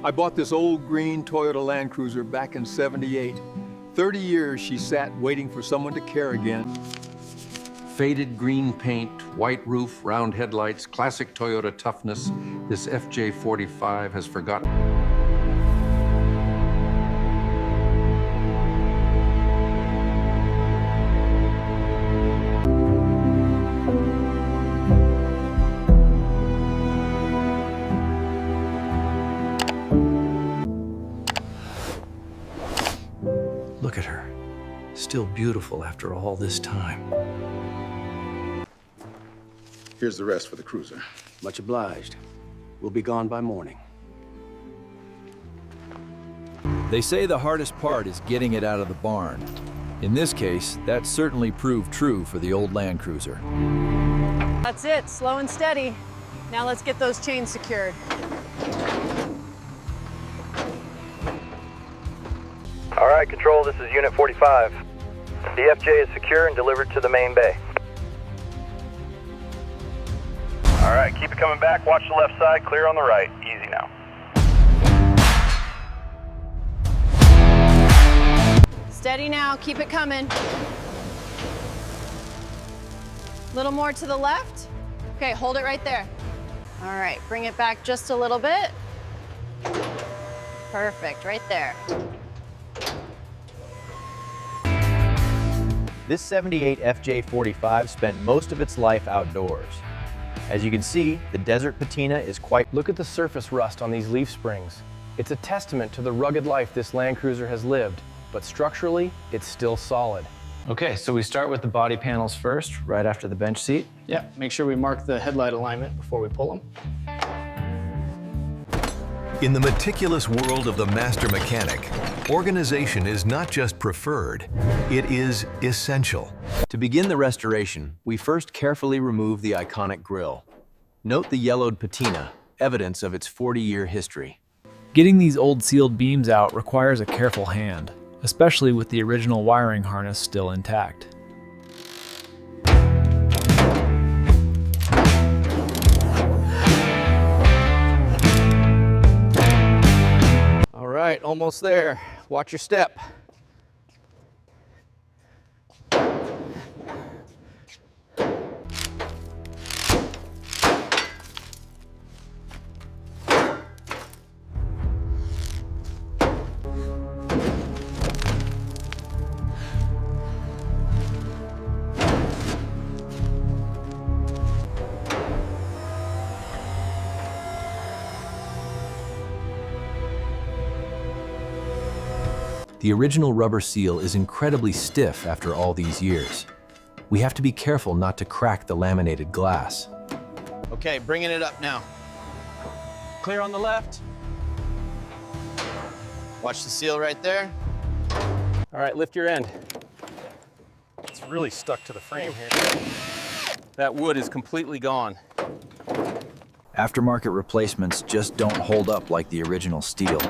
I bought this old green Toyota Land Cruiser back in '78. 30 years she sat waiting for someone to care again. Faded green paint, white roof, round headlights, classic Toyota toughness. This FJ45 has forgotten. Look at her, still beautiful after all this time. Here's the rest for the cruiser. Much obliged. We'll be gone by morning. They say the hardest part is getting it out of the barn. In this case, that certainly proved true for the old Land Cruiser. That's it, slow and steady. Now let's get those chains secured. All right, Control, this is Unit 45. The FJ is secure and delivered to the main bay. All right, keep it coming back. Watch the left side, clear on the right. Easy now. Steady now, keep it coming. Little more to the left. Okay, hold it right there. All right, bring it back just a little bit. Perfect, right there. This '78 FJ45 spent most of its life outdoors. As you can see, the desert patina is quite... Look at the surface rust on these leaf springs. It's a testament to the rugged life this Land Cruiser has lived, but structurally, it's still solid. Okay, so we start with the body panels first, right after the bench seat. Yeah, make sure we mark the headlight alignment before we pull them. In the meticulous world of the master mechanic, organization is not just preferred, it is essential. To begin the restoration, we first carefully remove the iconic grille. Note the yellowed patina, evidence of its 40-year history. Getting these old sealed beams out requires a careful hand, especially with the original wiring harness still intact. All right, almost there. Watch your step. The original rubber seal is incredibly stiff after all these years. We have to be careful not to crack the laminated glass. Okay, bringing it up now. Clear on the left. Watch the seal right there. All right, lift your end. It's really stuck to the frame here. That wood is completely gone. Aftermarket replacements just don't hold up like the original steel,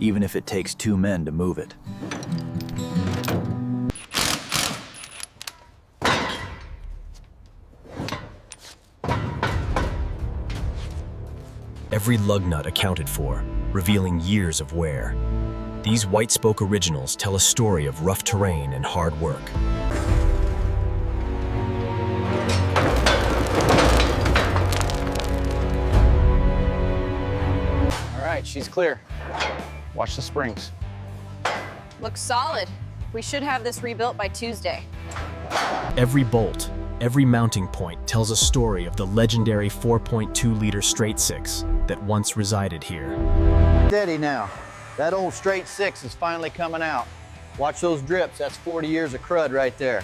even if it takes 2 men to move it. Every lug nut accounted for, revealing years of wear. These white spoke originals tell a story of rough terrain and hard work. All right, she's clear. Watch the springs. Looks solid. We should have this rebuilt by Tuesday. Every bolt, every mounting point tells a story of the legendary 4.2-liter straight six that once resided here. Steady now. That old straight six is finally coming out. Watch those drips. That's 40 years of crud right there.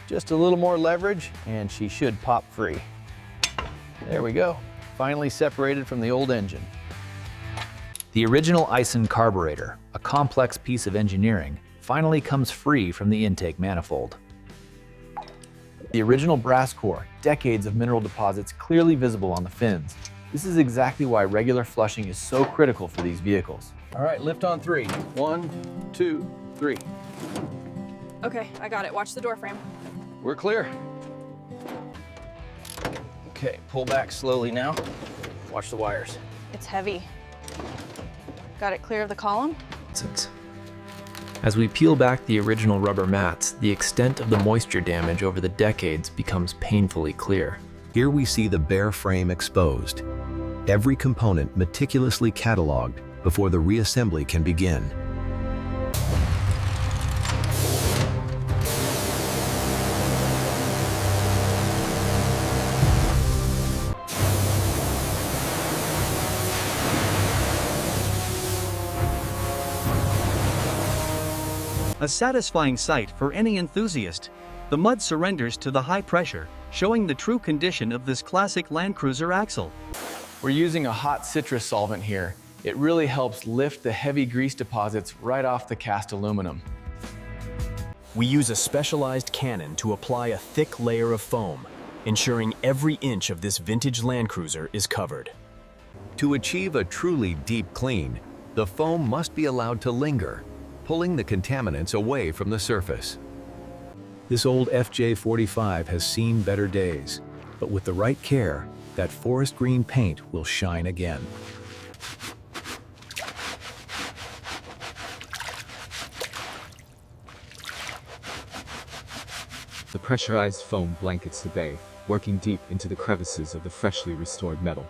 Just a little more leverage and she should pop free. There we go. Finally separated from the old engine. The original Ison carburetor, a complex piece of engineering, finally comes free from the intake manifold. The original brass core, decades of mineral deposits clearly visible on the fins. This is exactly why regular flushing is so critical for these vehicles. All right, lift on 3. 1, 2, 3. Okay, I got it. Watch the door frame. We're clear. Okay, pull back slowly now. Watch the wires. It's heavy. Got it clear of the column? As we peel back the original rubber mats, the extent of the moisture damage over the decades becomes painfully clear. Here we see the bare frame exposed. Every component meticulously cataloged before the reassembly can begin. A satisfying sight for any enthusiast. The mud surrenders to the high pressure, showing the true condition of this classic Land Cruiser axle. We're using a hot citrus solvent here. It really helps lift the heavy grease deposits right off the cast aluminum. We use a specialized cannon to apply a thick layer of foam, ensuring every inch of this vintage Land Cruiser is covered. To achieve a truly deep clean, the foam must be allowed to linger, pulling the contaminants away from the surface. This old FJ45 has seen better days, but with the right care, that forest green paint will shine again. The pressurized foam blankets the bay, working deep into the crevices of the freshly restored metal.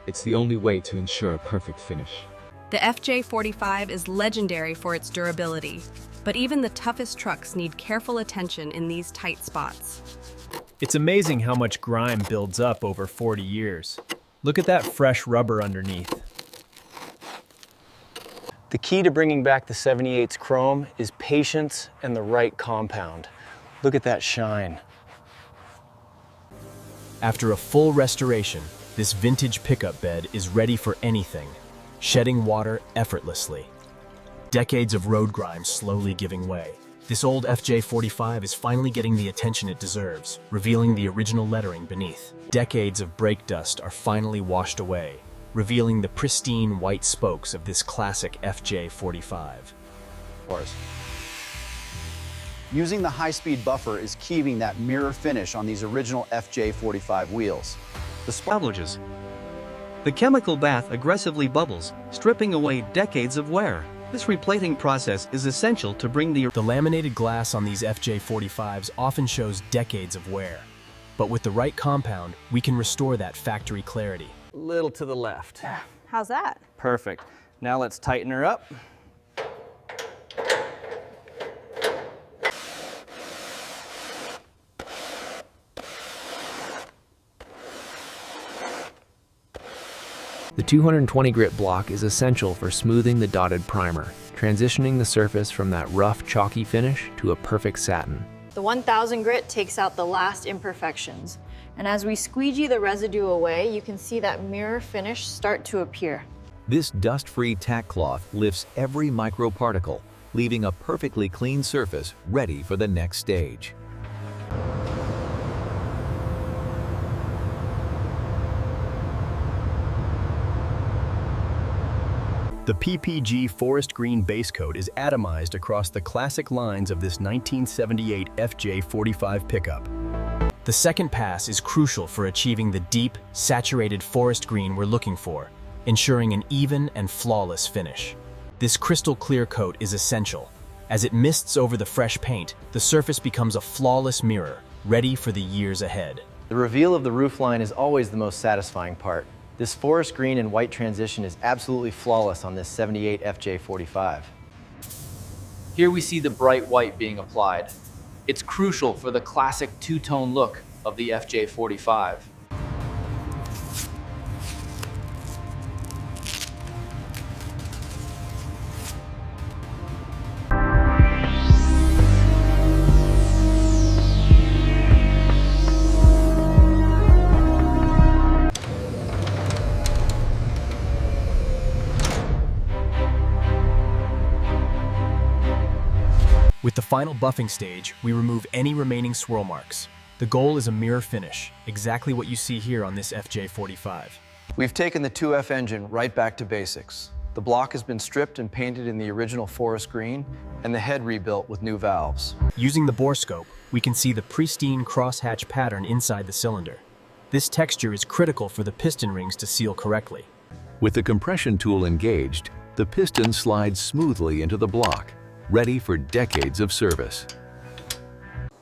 It's the only way to ensure a perfect finish. The FJ45 is legendary for its durability, but even the toughest trucks need careful attention in these tight spots. It's amazing how much grime builds up over 40 years. Look at that fresh rubber underneath. The key to bringing back the 78's chrome is patience and the right compound. Look at that shine. After a full restoration, this vintage pickup bed is ready for anything, shedding water effortlessly. Decades of road grime slowly giving way. This old FJ45 is finally getting the attention it deserves, revealing the original lettering beneath. Decades of brake dust are finally washed away, revealing the pristine white spokes of this classic FJ45. Using the high-speed buffer is keeping that mirror finish on these original FJ45 wheels. The spouges. The chemical bath aggressively bubbles, stripping away decades of wear. This replating process is essential to bring the laminated glass on these FJ45s often shows decades of wear. But with the right compound, we can restore that factory clarity. A little to the left. How's that? Perfect. Now let's tighten her up. The 220 grit block is essential for smoothing the dotted primer, transitioning the surface from that rough, chalky finish to a perfect satin. The 1000 grit takes out the last imperfections. And as we squeegee the residue away, you can see that mirror finish start to appear. This dust-free tack cloth lifts every microparticle, leaving a perfectly clean surface ready for the next stage. The PPG forest green base coat is atomized across the classic lines of this 1978 FJ45 pickup. The second pass is crucial for achieving the deep, saturated forest green we're looking for, ensuring an even and flawless finish. This crystal clear coat is essential. As it mists over the fresh paint, the surface becomes a flawless mirror, ready for the years ahead. The reveal of the roofline is always the most satisfying part. This forest green and white transition is absolutely flawless on this 78 FJ45. Here we see the bright white being applied. It's crucial for the classic two-tone look of the FJ45. With the final buffing stage, we remove any remaining swirl marks. The goal is a mirror finish, exactly what you see here on this FJ45. We've taken the 2F engine right back to basics. The block has been stripped and painted in the original forest green, and the head rebuilt with new valves. Using the bore scope, we can see the pristine crosshatch pattern inside the cylinder. This texture is critical for the piston rings to seal correctly. With the compression tool engaged, the piston slides smoothly into the block, ready for decades of service.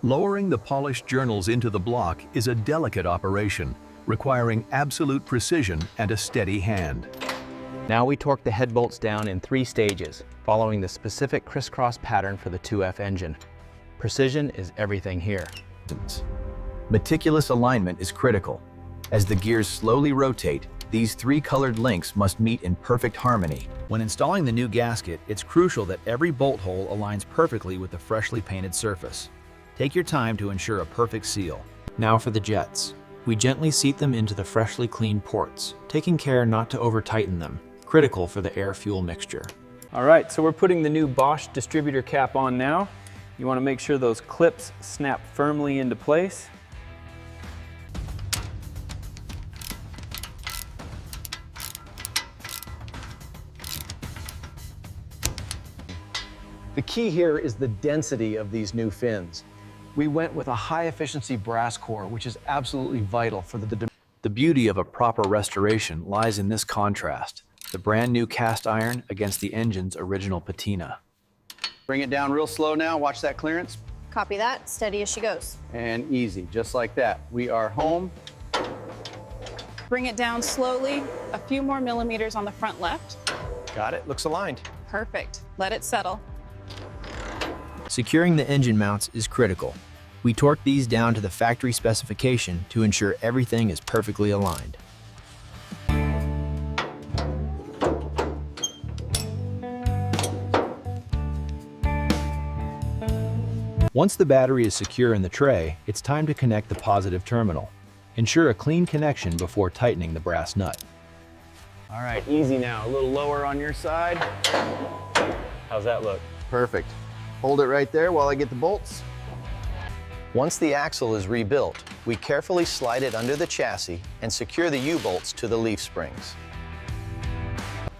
Lowering the polished journals into the block is a delicate operation, requiring absolute precision and a steady hand. Now we torque the head bolts down in 3 stages, following the specific crisscross pattern for the 2F engine. Precision is everything here. Meticulous alignment is critical. As the gears slowly rotate, these 3 colored links must meet in perfect harmony. When installing the new gasket, it's crucial that every bolt hole aligns perfectly with the freshly painted surface. Take your time to ensure a perfect seal. Now for the jets. We gently seat them into the freshly cleaned ports, taking care not to over-tighten them, critical for the air-fuel mixture. All right, so we're putting the new Bosch distributor cap on now. You want to make sure those clips snap firmly into place. The key here is the density of these new fins. We went with a high-efficiency brass core, which is absolutely vital for The beauty of a proper restoration lies in this contrast, the brand new cast iron against the engine's original patina. Bring it down real slow now, watch that clearance. Copy that, steady as she goes. And easy, just like that. We are home. Bring it down slowly, a few more millimeters on the front left. Got it, looks aligned. Perfect, let it settle. Securing the engine mounts is critical. We torque these down to the factory specification to ensure everything is perfectly aligned. Once the battery is secure in the tray, it's time to connect the positive terminal. Ensure a clean connection before tightening the brass nut. All right, easy now. A little lower on your side. How's that look? Perfect. Hold it right there while I get the bolts. Once the axle is rebuilt, we carefully slide it under the chassis and secure the U-bolts to the leaf springs.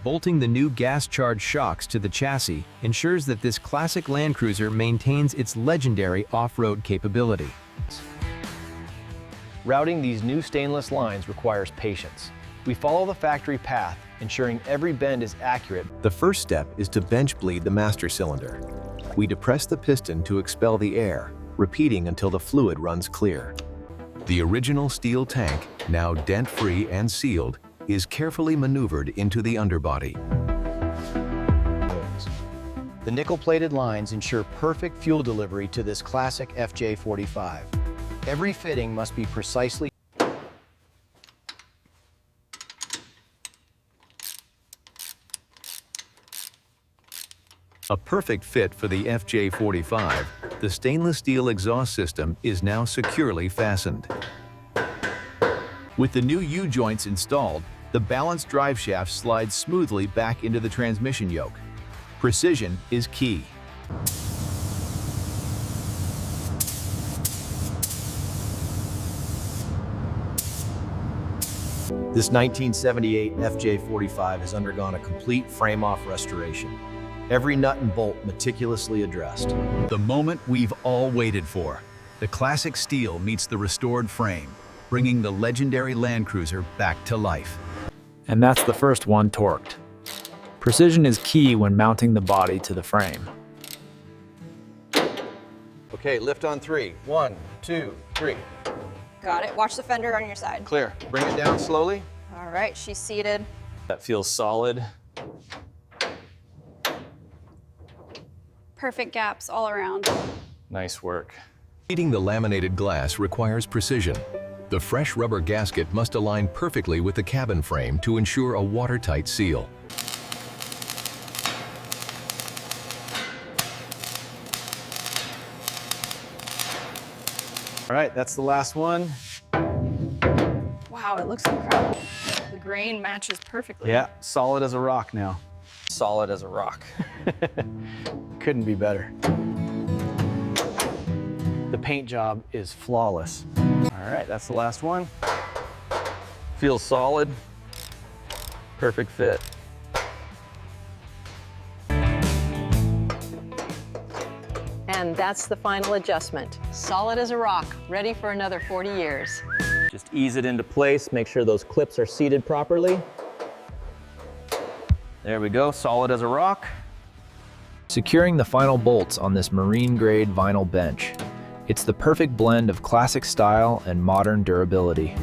Bolting the new gas-charged shocks to the chassis ensures that this classic Land Cruiser maintains its legendary off-road capability. Routing these new stainless lines requires patience. We follow the factory path, ensuring every bend is accurate. The first step is to bench bleed the master cylinder. We depress the piston to expel the air, repeating until the fluid runs clear. The original steel tank, now dent-free and sealed, is carefully maneuvered into the underbody. The nickel-plated lines ensure perfect fuel delivery to this classic FJ45. Every fitting must be precisely A perfect fit for the FJ45, the stainless steel exhaust system is now securely fastened. With the new U-joints installed, the balanced drive shaft slides smoothly back into the transmission yoke. Precision is key. This 1978 FJ45 has undergone a complete frame-off restoration. Every nut and bolt meticulously addressed. The moment we've all waited for. The classic steel meets the restored frame, bringing the legendary Land Cruiser back to life. And that's the first one torqued. Precision is key when mounting the body to the frame. Okay, lift on 3. 1, 2, 3. Got it, watch the fender on your side. Clear. Bring it down slowly. All right, she's seated. That feels solid. Perfect gaps all around. Nice work. Treating the laminated glass requires precision. The fresh rubber gasket must align perfectly with the cabin frame to ensure a watertight seal. All right, that's the last one. Wow, it looks incredible. The grain matches perfectly. Yeah, solid as a rock now. Solid as a rock. Couldn't be better. The paint job is flawless. All right, that's the last one. Feels solid. Perfect fit. And that's the final adjustment. Solid as a rock, ready for another 40 years. Just ease it into place, make sure those clips are seated properly. There we go, solid as a rock. Securing the final bolts on this marine-grade vinyl bench. It's the perfect blend of classic style and modern durability.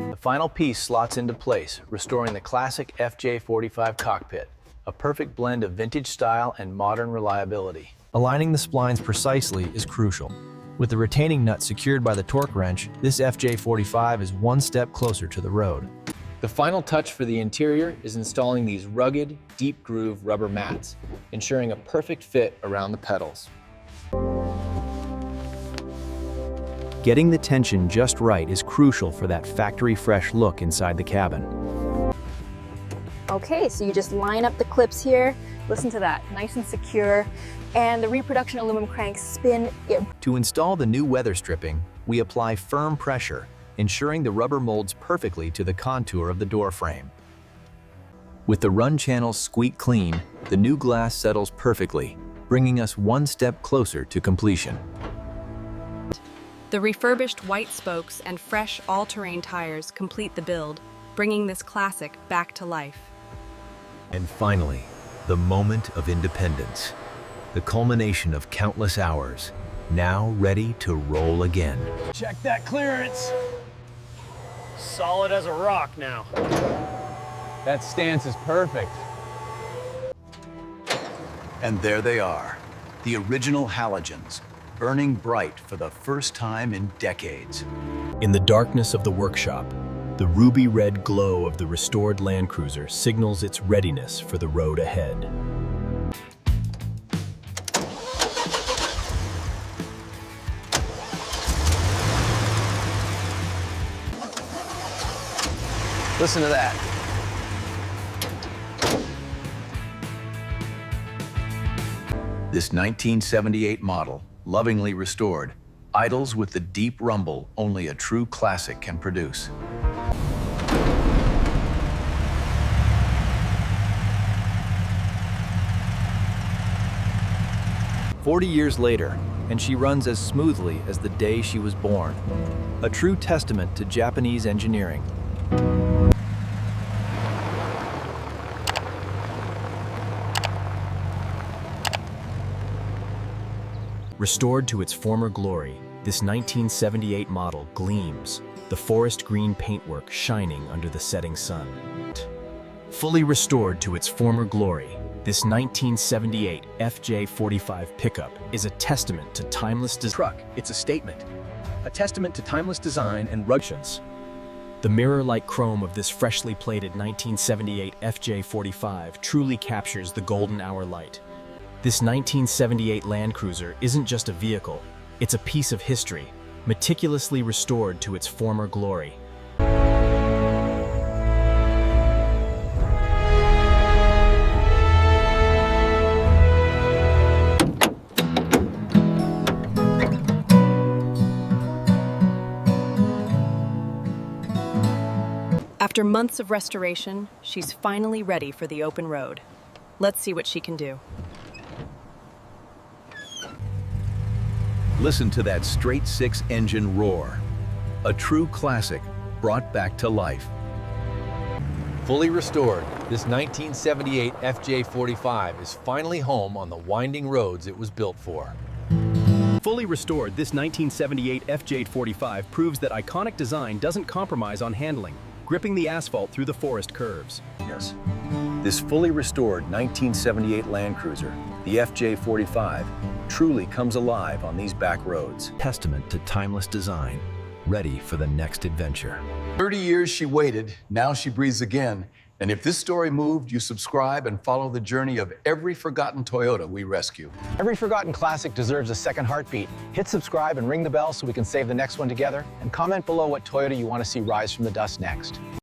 The final piece slots into place, restoring the classic FJ45 cockpit, a perfect blend of vintage style and modern reliability. Aligning the splines precisely is crucial. With the retaining nut secured by the torque wrench, this FJ45 is one step closer to the road. The final touch for the interior is installing these rugged, deep groove rubber mats, ensuring a perfect fit around the pedals. Getting the tension just right is crucial for that factory-fresh look inside the cabin. Okay, so you just line up the clips here. Listen to that, nice and secure. And the reproduction aluminum cranks spin it. To install the new weather stripping, we apply firm pressure, ensuring the rubber molds perfectly to the contour of the door frame. With the run channels squeak clean, the new glass settles perfectly, bringing us one step closer to completion. The refurbished white spokes and fresh all-terrain tires complete the build, bringing this classic back to life. And finally, the moment of independence. The culmination of countless hours, now ready to roll again. Check that clearance. Solid as a rock now. That stance is perfect. And there they are, the original halogens, burning bright for the first time in decades. In the darkness of the workshop, the ruby red glow of the restored Land Cruiser signals its readiness for the road ahead. Listen to that. This 1978 model, lovingly restored, idles with the deep rumble only a true classic can produce. "40 years later, and she runs as smoothly as the day she was born. A true testament to Japanese engineering. Restored to its former glory, this 1978 model gleams, the forest green paintwork shining under the setting sun. Fully restored to its former glory, this 1978 FJ45 pickup is a testament to timeless truck. It's a statement. A testament to timeless design and ruggedness. The mirror-like chrome of this freshly plated 1978 FJ45 truly captures the golden hour light. This 1978 Land Cruiser isn't just a vehicle, it's a piece of history, meticulously restored to its former glory. After months of restoration, she's finally ready for the open road. Let's see what she can do. Listen to that straight-six engine roar. A true classic brought back to life. Fully restored, this 1978 FJ45 is finally home on the winding roads it was built for. Fully restored, this 1978 FJ45 proves that iconic design doesn't compromise on handling, gripping the asphalt through the forest curves. Yes. This fully restored 1978 Land Cruiser, the FJ45, truly comes alive on these back roads. Testament to timeless design, ready for the next adventure. 30 years she waited, now she breathes again. And if this story moved, you subscribe and follow the journey of every forgotten Toyota we rescue. Every forgotten classic deserves a second heartbeat. Hit subscribe and ring the bell so we can save the next one together. And comment below what Toyota you want to see rise from the dust next.